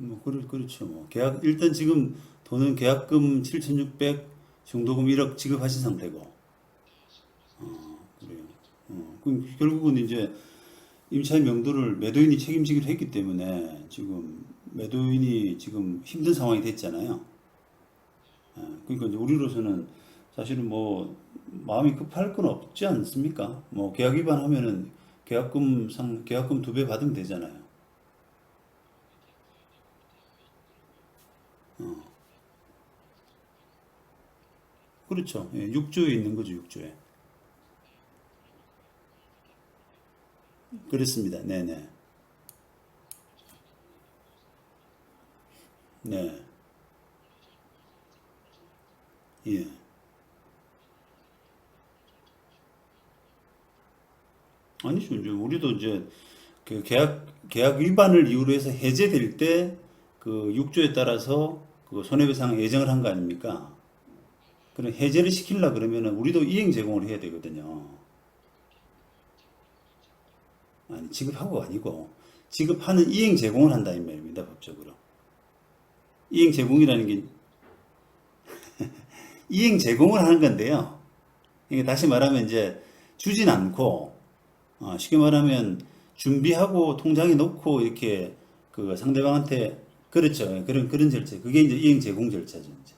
뭐, 그렇죠. 뭐, 일단 지금 돈은 계약금 7,600, 중도금 1억 지급하신 상태고, 그래요. 그럼 결국은 이제 임차인 명도를 매도인이 책임지기로 했기 때문에 지금 매도인이 지금 힘든 상황이 됐잖아요. 그러니까 이제 우리로서는 사실은 뭐 마음이 급할 건 없지 않습니까? 뭐 계약 위반하면은 계약금 2배 받으면 되잖아요. 그렇죠. 예, 6조에 있는 거죠, 6조에. 그렇습니다. 네네. 네. 예. 아니죠. 이제 우리도 이제 그 계약 위반을 이유로 해서 해제될 때 그 6조에 따라서 그 손해배상 예정을 한 거 아닙니까? 그럼 해제를 시키려 그러면은 우리도 이행 제공을 해야 되거든요. 아니, 지급하고가 아니고 지급하는 이행 제공을 한다 이 말입니다, 법적으로. 이행 제공이라는 게 이행 제공을 하는 건데요. 이게 다시 말하면 이제 주진 않고 쉽게 말하면 준비하고 통장에 넣고 이렇게 그 상대방한테 그렇죠. 그런 절차. 그게 이제 이행 제공 절차죠. 이제.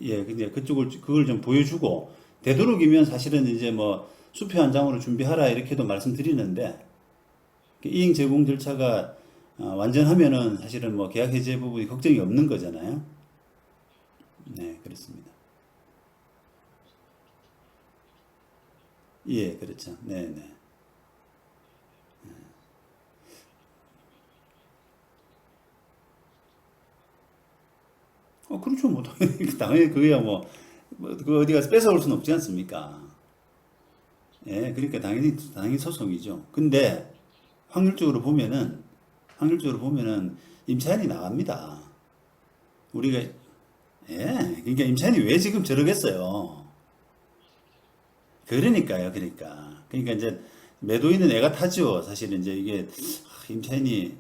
예, 근데 그걸 좀 보여주고 되도록이면 사실은 이제 뭐 수표 한 장으로 준비하라 이렇게도 말씀드리는데 이행 제공 절차가 완전하면은 사실은 뭐 계약 해제 부분이 걱정이 없는 거잖아요. 네, 그렇습니다. 예, 그렇죠. 네, 네. 그렇죠. 뭐 당연히 그게야 그 어디 가서 뺏어올 수는 없지 않습니까? 예, 그러니까 당연히 소송이죠. 근데 확률적으로 보면은 확률적으로 보면은 임차인이 나갑니다. 우리가 그러니까 임차인이 왜 지금 저러겠어요? 그러니까 이제 매도인은 애가 타죠. 사실은 이제 이게 임차인이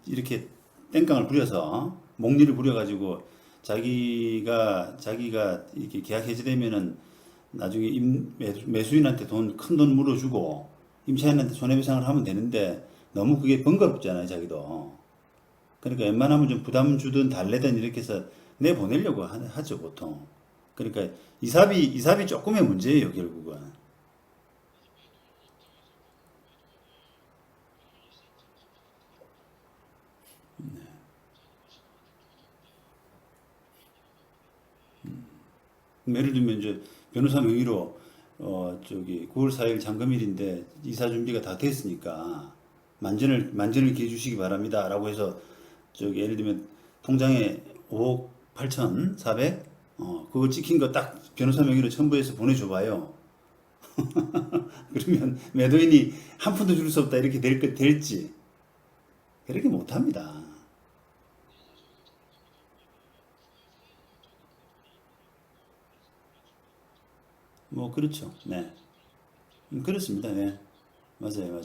이렇게 땡깡을 부려서 목리를 부려가지고 자기가 이렇게 계약 해지되면은 나중에 매수인한테 큰 돈 물어주고 임차인한테 손해배상을 하면 되는데 너무 그게 번거롭잖아요, 자기도. 그러니까 웬만하면 좀 부담 주든 달래든 이렇게 해서 내보내려고 하죠, 보통. 그러니까 이삽이 조금의 문제예요, 결국은. 예를 들면 이제 변호사 명의로 저기 9월 4일 잔금일인데 이사 준비가 다 됐으니까 만전을 기해 주시기 바랍니다라고 해서 저기 예를 들면 통장에 5억 8천 4백 그거 찍힌 거 딱 변호사 명의로 첨부해서 보내줘 봐요. 그러면 매도인이 한 푼도 줄 수 없다 이렇게 될지 그렇게 못 합니다. 뭐 그렇죠. 네. 그렇습니다. 네. 맞아요.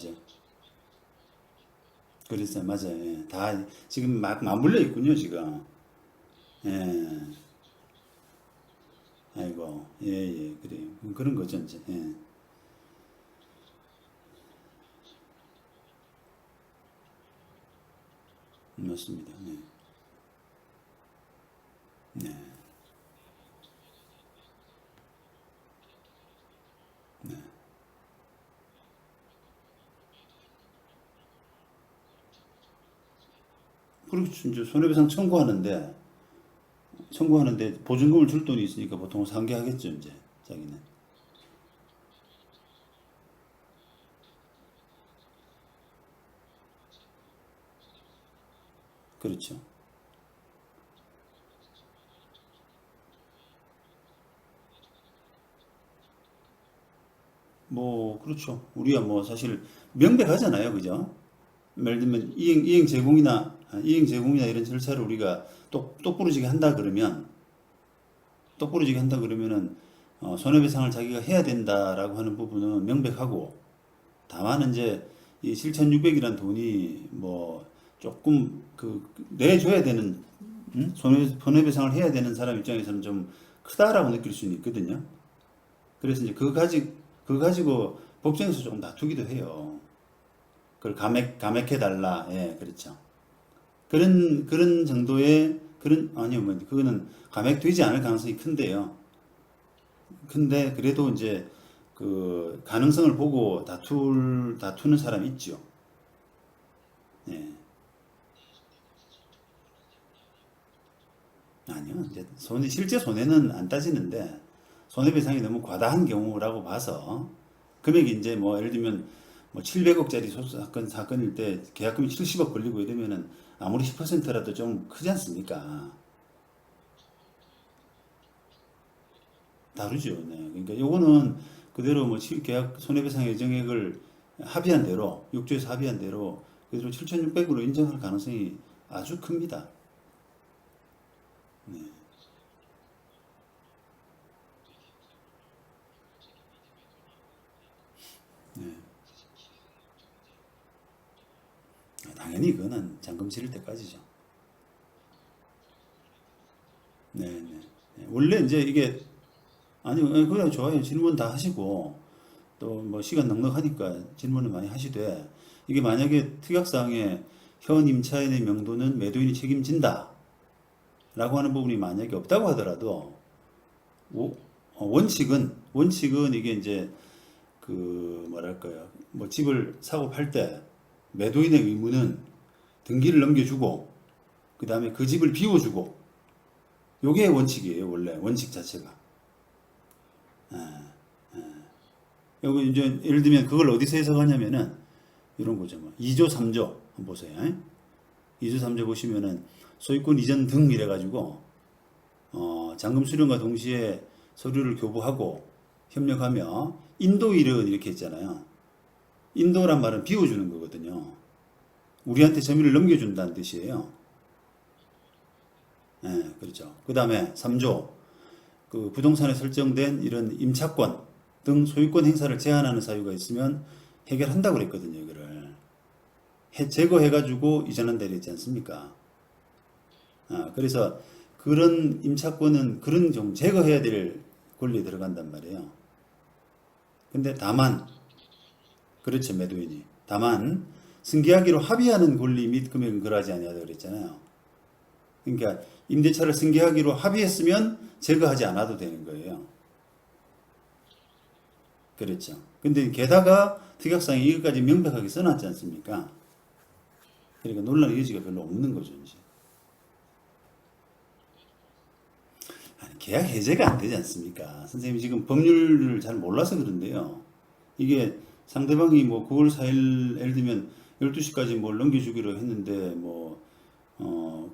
그랬어요. 맞아요. 예. 다 지금 막 맞물려 있군요, 지금. 예. 아이고. 예, 그래요. 그런 거죠, 이제. 예. 맞습니다. 네. 네. 그리고 이제 손해배상 청구하는데 보증금을 줄 돈이 있으니까 보통 상계하겠죠, 이제. 자기는. 그렇죠. 뭐, 그렇죠. 우리가 뭐 사실 명백하잖아요. 그죠? 예를 들면 이행 제공이나 이런 절차를 우리가 똑부러지게 한다 그러면은 손해배상을 자기가 해야 된다라고 하는 부분은 명백하고, 다만 이제 이 7,600이라는 돈이 뭐 조금 내줘야 되는, 손해배상을 해야 되는 사람 입장에서는 좀 크다라고 느낄 수는 있거든요. 그래서 이제 그거 가지고 법정에서 조금 다투기도 해요. 그걸 감액해달라. 예, 그렇죠. 그런 정도의, 아니요, 뭐, 그거는 감액되지 않을 가능성이 큰데요. 근데 그래도 이제 그 가능성을 보고 다투는 사람이 있죠. 예. 아니요, 이제 실제 손해는 안 따지는데, 손해배상이 너무 과다한 경우라고 봐서, 금액이 이제 뭐, 예를 들면, 뭐 700억짜리 사건일 때 계약금이 70억 걸리고 이러면은 아무리 10%라도 좀 크지 않습니까? 다르죠. 네. 그러니까 요거는 그대로 뭐 계약 손해배상 예정액을 합의한 대로, 6조에서 합의한 대로 그대로 7,600으로 인정할 가능성이 아주 큽니다. 네. 네. 당연히 그거는 잔금 치를 때까지죠. 네, 네. 네. 원래 이제 이게, 아니, 그래, 좋아요. 질문 다 하시고, 또 뭐 시간 넉넉하니까 질문을 많이 하시되, 이게 만약에 특약사항에 현 임차인의 명도는 매도인이 책임진다 라고 하는 부분이 만약에 없다고 하더라도, 원칙은 이게 이제 그 뭐랄까요, 뭐 집을 사고 팔 때 매도인의 의무는 등기를 넘겨주고, 그 다음에 그 집을 비워주고, 요게 원칙이에요. 원래 원칙 자체가. 여기 이제 예를 들면 그걸 어디서 해석하냐면은 이런 거죠. 뭐 2조 3조 한번 보세요. 2조 3조 보시면은 소유권 이전 등 이래가지고 잔금 수령과 동시에 서류를 교부하고 협력하며 인도일은 이렇게 했잖아요. 인도란 말은 비워주는 거거든요. 우리한테 점유를 넘겨준다는 뜻이에요. 예, 그렇죠. 그 다음에 3조, 그 부동산에 설정된 이런 임차권 등 소유권 행사를 제한하는 사유가 있으면 해결한다고 그랬거든요, 이거를. 제거해가지고 이전한다 그랬지 않습니까? 그래서 그런 임차권은 그런 좀 제거해야 될 권리에 들어간단 말이에요. 근데 다만, 그렇죠, 매도인이. 다만, 승계하기로 합의하는 권리 및 금액은 그러하지 아니하다 그랬잖아요. 그러니까 임대차를 승계하기로 합의했으면 제거하지 않아도 되는 거예요. 그렇죠. 근데 게다가 특약상에 이것까지 명백하게 써놨지 않습니까? 그러니까 논란의 여지가 별로 없는 거죠, 이제. 아니, 계약 해제가 안 되지 않습니까? 선생님이 지금 법률을 잘 몰라서 그런데요. 이게 상대방이 뭐 9월 4일, 예를 들면 12시까지 뭘 넘겨주기로 했는데,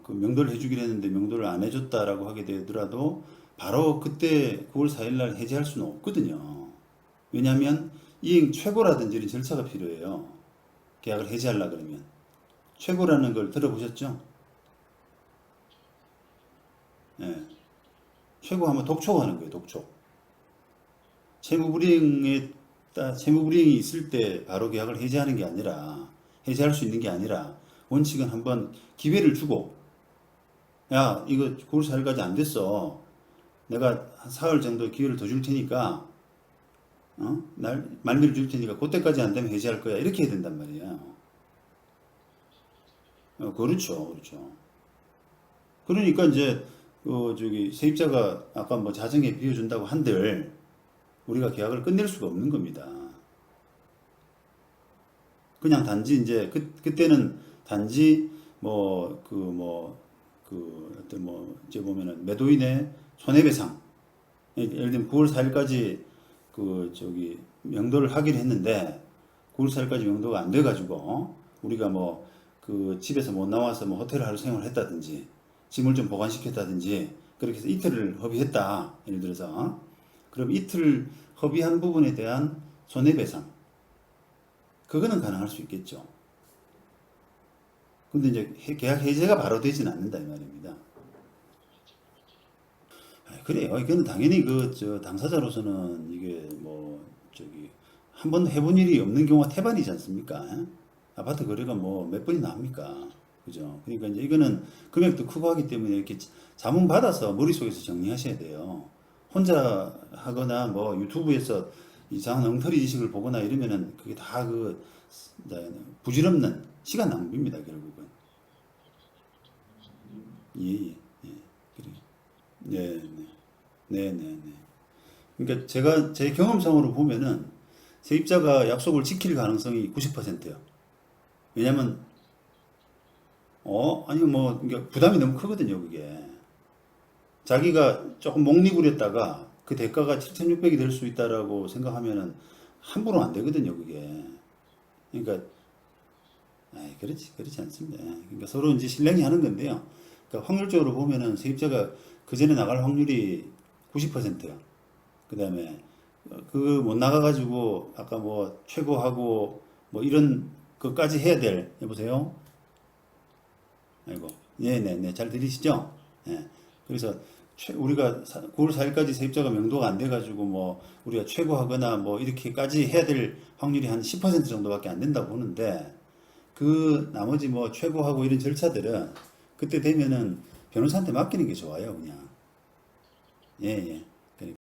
그 명도를 해주기로 했는데 명도를 안 해줬다라고 하게 되더라도 바로 그때 9월 4일 날 해제할 수는 없거든요. 왜냐하면 이행 최고라든지 이런 절차가 필요해요. 계약을 해제하려 그러면. 최고라는 걸 들어보셨죠? 예. 최고하면 독촉하는 거예요, 독촉. 채무불이행이 있을 때 바로 계약을 해제하는 게 아니라, 해제할 수 있는 게 아니라, 원칙은 한번 기회를 주고, 야, 이거 9월 4일까지 안 됐어. 내가 한 사흘 정도 기회를 더 줄 테니까, 말미를 줄 테니까, 그때까지 안 되면 해제할 거야. 이렇게 해야 된단 말이야. 그렇죠, 그렇죠. 그러니까 이제, 세입자가 아까 뭐 자정에 비워준다고 한들, 우리가 계약을 끝낼 수가 없는 겁니다. 그냥 단지 이제 그때는 단지 어떤 이제 보면은 매도인의 손해배상, 예를 들면 9월 4일까지 명도를 하기로 했는데 9월 4일까지 명도가 안 돼가지고 우리가 뭐 그 집에서 못 나와서 뭐 호텔을 하루 생활했다든지 짐을 좀 보관시켰다든지 그렇게 해서 이틀을 허비했다, 예를 들어서. 그럼 이틀 허비한 부분에 대한 손해배상, 그거는 가능할 수 있겠죠. 근데 이제 계약 해제가 바로 되지는 않는다 이 말입니다. 그래요. 이거는 당연히 저 당사자로서는 이게 뭐 저기 한 번 해본 일이 없는 경우가 태반이지 않습니까? 예? 아파트 거래가 뭐 몇 번이나 합니까? 그죠? 그러니까 이제 이거는 금액도 크고 하기 때문에 이렇게 자문 받아서 머릿속에서 정리하셔야 돼요. 혼자 하거나 뭐 유튜브에서 이상한 엉터리 지식을 보거나 이러면은 그게 다 부질없는 시간 낭비입니다, 결국은. 예, 예, 예. 그래. 네, 네, 네, 네. 네. 그러니까 제가 제 경험상으로 보면은 세입자가 약속을 지킬 가능성이 90%예요. 왜냐면 아니 뭐 그러니까 부담이 너무 크거든요, 그게. 자기가 조금 목리부렸다가 그 대가가 7,600이 될 수 있다라고 생각하면은 함부로 안 되거든요, 그게. 그러니까 그렇지 않습니다. 그러니까 서로 이제 신뢰이 하는 건데요. 그러니까 확률적으로 보면은 세입자가 그 전에 나갈 확률이 90%야. 그다음에 그 못 나가가지고 아까 뭐 최고하고 뭐 이런 것까지 해야 될 여보세요? 아이고 네네네 잘 들리시죠? 예. 그래서 우리가 9월 4일까지 세입자가 명도가 안 돼가지고 뭐 우리가 최고하거나 뭐 이렇게까지 해야 될 확률이 한 10% 정도밖에 안 된다고 보는데 그 나머지 뭐 최고하고 이런 절차들은 그때 되면은 변호사한테 맡기는 게 좋아요 그냥 예 예.